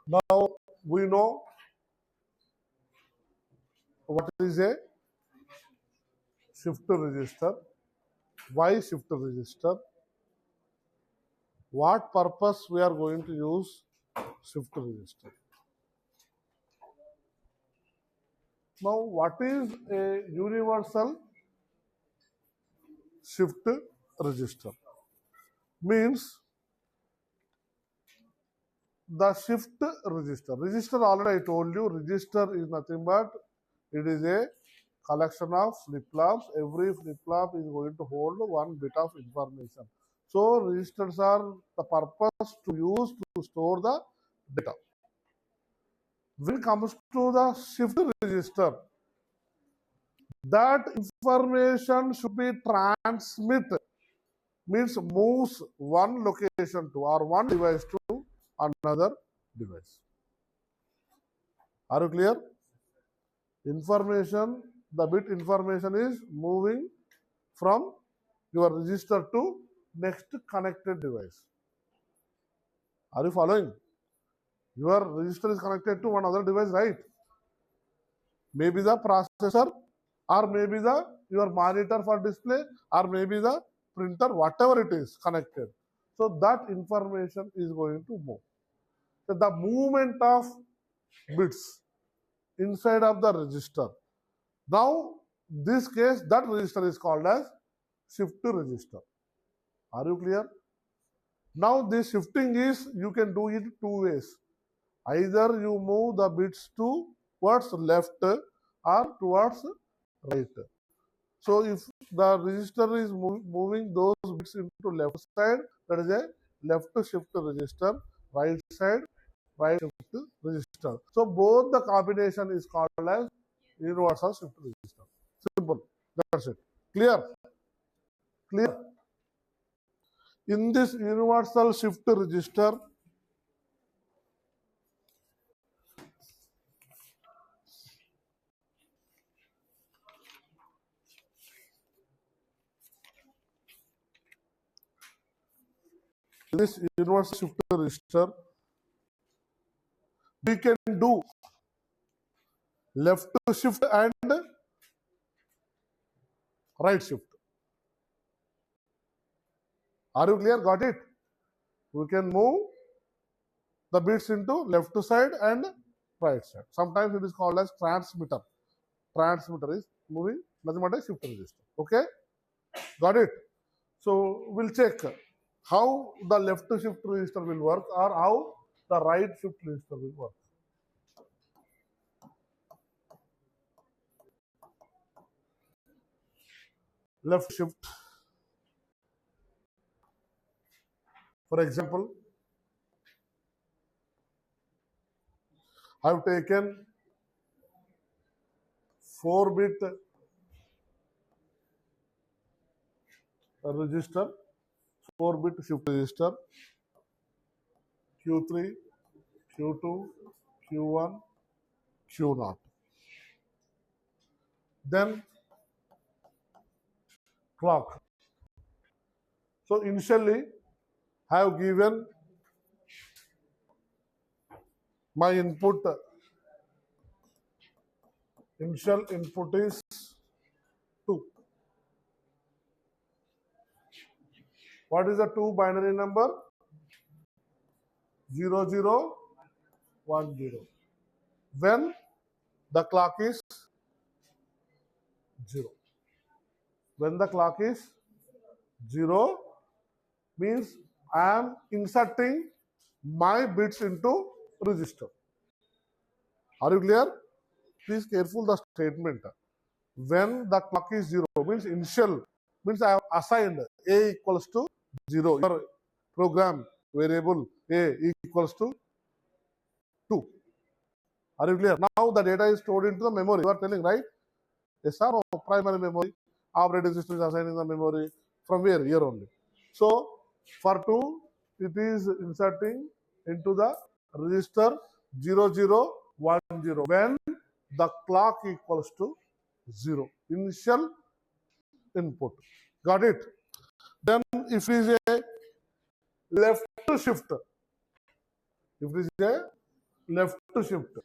Now we know what is a shift register, why shift register, what purpose we are going to use shift register. Now, what is a universal shift register? Means the shift register. Register, already I told you, register is nothing but it is a collection of flip-flops. Every flip-flop is going to hold one bit of information. So registers are the purpose to use to store the data. When it comes to the shift register, that information should be transmitted, means moves one location to or one device to another device. Are you clear? Information, the bit information is moving from your register to next connected device. Are you following? Your register is connected to one other device, right? Maybe the processor, or maybe the your monitor for display, or maybe the printer, whatever it is connected. So that information is going to move. So the movement of bits inside of the register. Now, this case, that register is called as shift register. Are you clear? Now, this shifting is, you can do it two ways. Either you move the bits towards left or towards right. So, if the register is moving those bits into left side, that is a left shift register, right side, right shift register. So, both the combination is called as universal shift register. Simple. That's it. Clear? Clear? In this universal shift register, we can do left shift and right shift. Are you clear? Got it? We can move the bits into left side and right side. Sometimes it is called as transmitter. Transmitter is moving nothing but a shift register. Okay? Got it? So we'll check how the left shift register will work or how the right shift register will work. Left shift. For example, I have taken 4-bit register, 4-bit shift register, Q3, Q2, Q1, Q0. Then clock. So initially, I have given my input. Initial input is 2. What is the 2 binary number? 0, 0, 1, 0. When the clock is 0. When the clock is 0 means I am inserting my bits into register. Are you clear? Please careful the statement. When the clock is 0 means initial, means I have assigned A equals to 0. Your program variable A equals to 2. Are you clear? Now the data is stored into the memory. You are telling, right? Yes or no? Primary memory. Operating system is assigning the memory from where? Here only. So for 2, it is inserting into the register 0, 0, 1, 0 when the clock equals to 0. Initial input. Got it? Then if it is a left shift, if it is a left shift.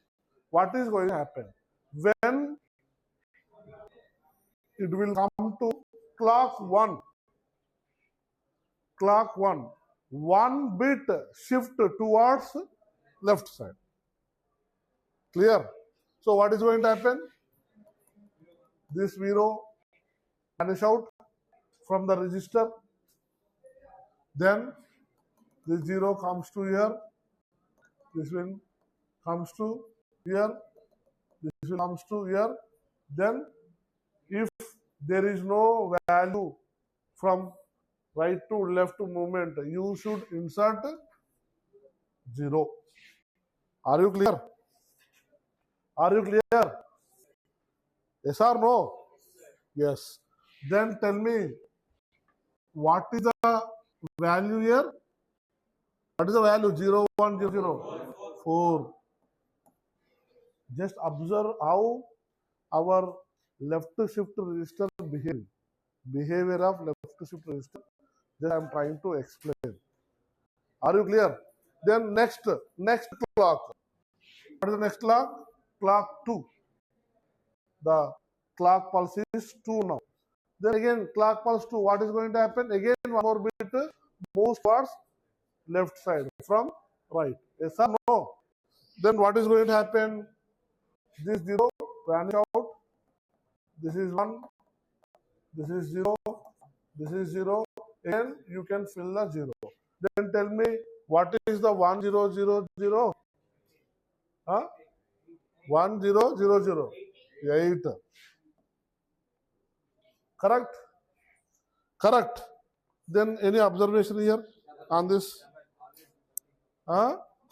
What is going to happen? When it will come to clock 1, one bit shift towards left side. Clear? So what is going to happen? This 0 vanish out from the register. Then this 0 comes to here. This one comes to here. This one comes to here. Then if there is no value from right to left movement, you should insert 0. Are you clear? Are you clear? Yes or no? Yes. Then tell me, what is the value here? What is the value? 0, 1, 0, 0. 4. Just observe how our left shift register behavior of left shift register. That I am trying to explain. Are you clear? Then next clock. What is the next clock? Clock 2. The clock pulse is 2 now. Then again clock pulse 2. What is going to happen? Again one more bit moves towards left side from right. Yes or no? Then what is going to happen? This 0 vanish out. This is 1. This is 0. This is 0. And you can fill the 0. Then tell me, what is the 1, 0, 0, 0? Huh? 1, 0, 0, 0. 8. Correct? Correct. Then any observation here on this?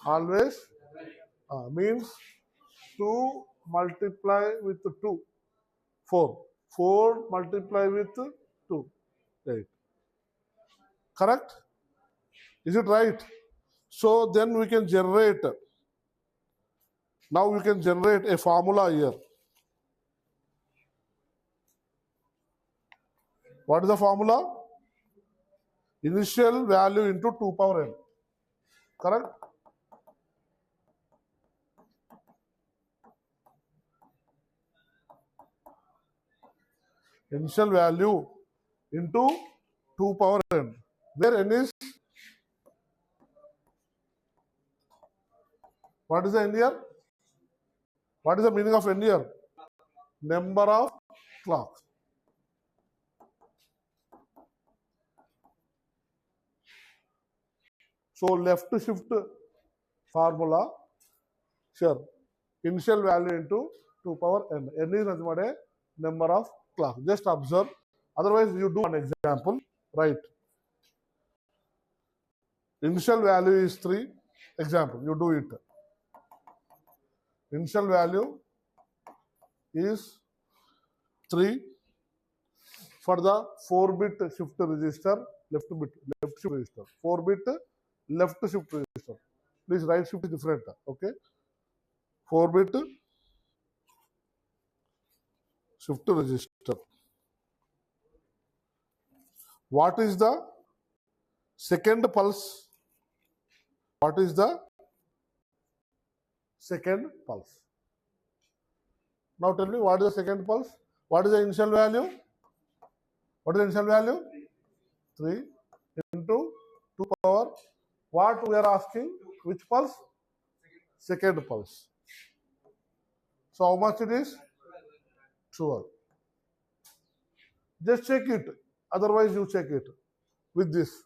Always means 2 multiply with 2. 4. 4 multiply with 2. 8. Correct? Is it right? So then we can generate. Now we can generate a formula here. What is the formula? Initial value into 2 power n. Correct? Initial value into 2 power n. Where n is? What is the n here? What is the meaning of n here? Number of clocks. So left shift formula, sure, initial value into 2 power n. N is nothing but a number of clocks. Just observe. Otherwise, you do an example. Right. Initial value is 3. Example, you do it. Initial value is 3 for the 4-bit shift register, left shift register. 4-bit left shift register. Please, right shift is different. Okay. 4-bit shift register. What is the second pulse? What is the second pulse? Now tell me, what is the second pulse? What is the initial value? What is the initial value? 3 into 2 power. What we are asking? Which pulse? Second pulse. So how much it is? 12. Just check it. Otherwise, you check it with this.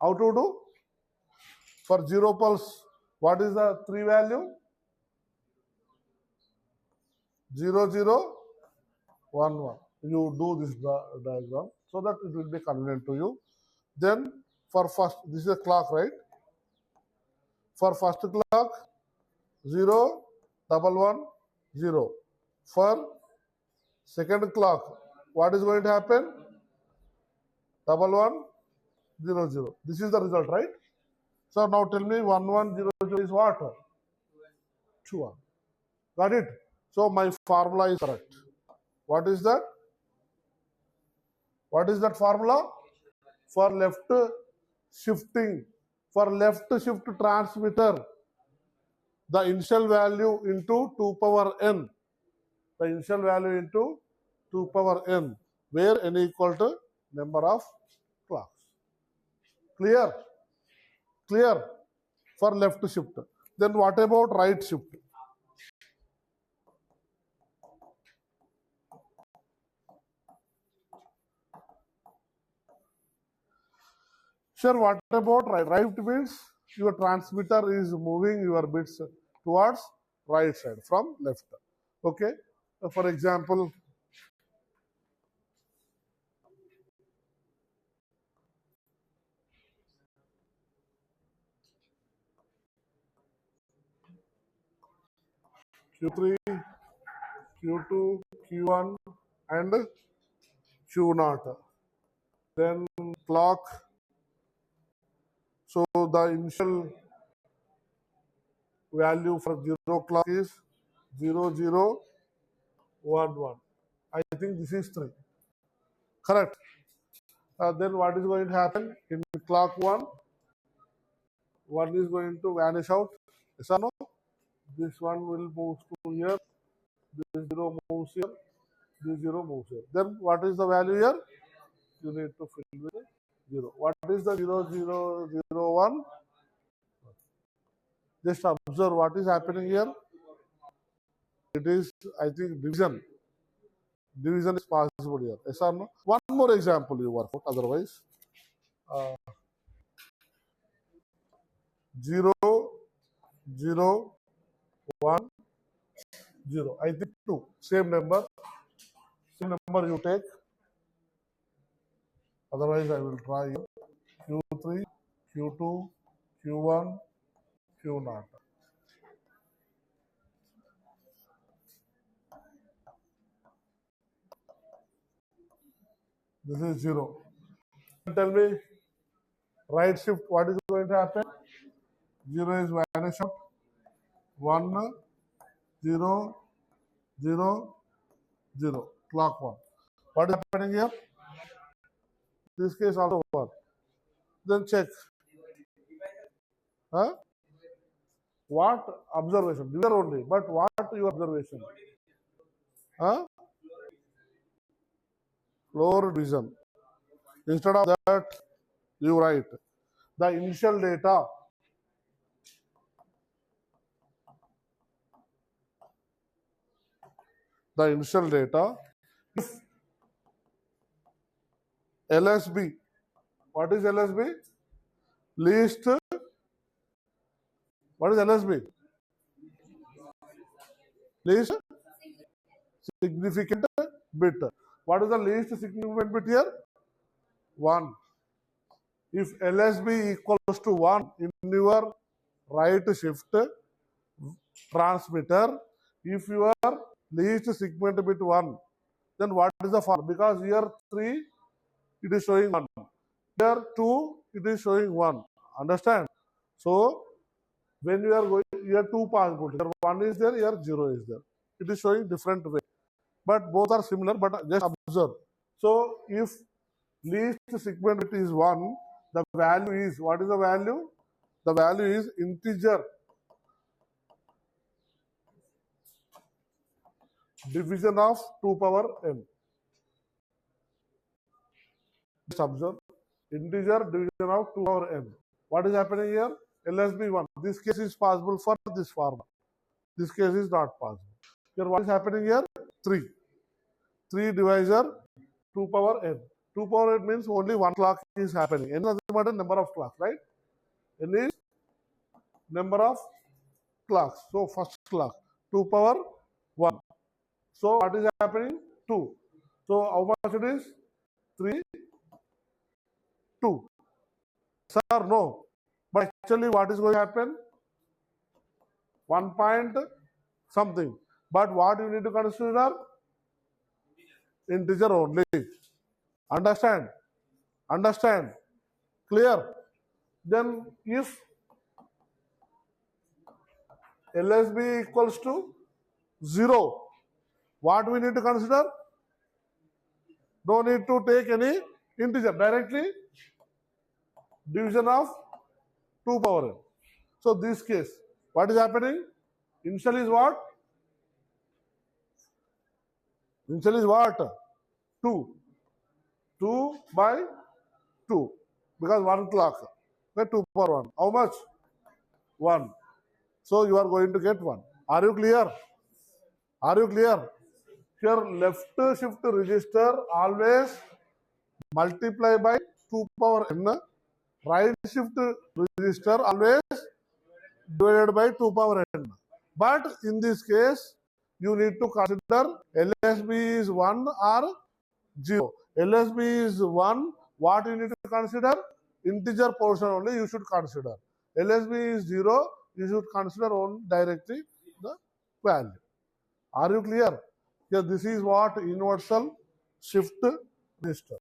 How to do? For 0 pulse, what is the 3 value? 0, 0, 1, 1. You do this diagram so that it will be convenient to you. Then for first, this is a clock, right? For first clock, 0, 1, 1, 0. For second clock, what is going to happen? 1, 1, 0, 0. This is the result, right? So now tell me, 1, 1, 0, 0 is what? 2, 1. Got it? So my formula is correct. What is that? What is that formula? For left shifting, for left shift transmitter, the initial value into 2 power n. The initial value into 2 power n, where n equal to number of clocks. Clear? Clear for left shift. Then what about right shift? Sure, what about right? Right means your transmitter is moving your bits towards right side from left. Okay? For example, Q3, Q2, Q1 and Q0. Then clock. So the initial value for 0 clock is 0011. I think this is 3. Correct. Then what is going to happen in clock 1? 1 is going to vanish out. Yes or no? This one will move to here. This 0 moves here. This 0 moves here. Then what is the value here? You need to fill with 0. What is the 0001? Just observe what is happening here. It is, I think, division. Division is possible here. Yes or no? One more example you work out. Otherwise, 0, 0, 1, 0. I think 2. Same number. Same number you take. Otherwise, I will try here. Q3, Q2, Q1, Q0. This is 0. Tell me, right shift, what is going to happen? 0 is vanish out. 1, 0, 0, 0. Clock 1. What is happening here? This case also 1. Then check. Huh? What observation? These are only. But what your observation? Huh? Lower division. Instead of that, you write the initial data. The initial data. If LSB, what is LSB? Least. What is LSB? Least significant bit. What is the least significant bit here? 1. If LSB equals to 1 in your right shift transmitter, if your least segment bit 1, then what is the form? Because here 3, it is showing 1. Here 2, it is showing 1. Understand? So, when you are going, here 2 possible. Here 1 is there, here 0 is there. It is showing different way. But both are similar, but just observe. So, if least segment bit is 1, the value is, what is the value? The value is integer division of 2 power n. Just observe. Integer division of 2 power n. What is happening here? LSB 1. This case is possible for this formula. This case is not possible. Here what is happening here? 3. 3 divisor 2 power n. 2 power n means only 1 clock is happening. N is the number of clocks, right? N is number of clocks. So first clock 2 power 1. So what is happening? 2. So how much it is? 3, 2. Sir, no. But actually what is going to happen? 1 point something. But what you need to consider? Integer only. Understand? Understand? Clear? Then if LSB equals to 0, what we need to consider? Don't need to take any integer. Directly division of 2 power n. So this case, what is happening? Initial is what? Initial is what? 2. 2 by 2. Because 1 clock. Okay, 2 power 1. How much? 1. So you are going to get 1. Are you clear? Are you clear? Here left shift register always multiply by 2 power n. Right shift register always divided by 2 power n. But in this case, you need to consider LSB is 1 or 0. LSB is 1. What you need to consider? Integer portion only you should consider. LSB is 0. You should consider on directly the value. Are you clear? Here, this is what universal shift register.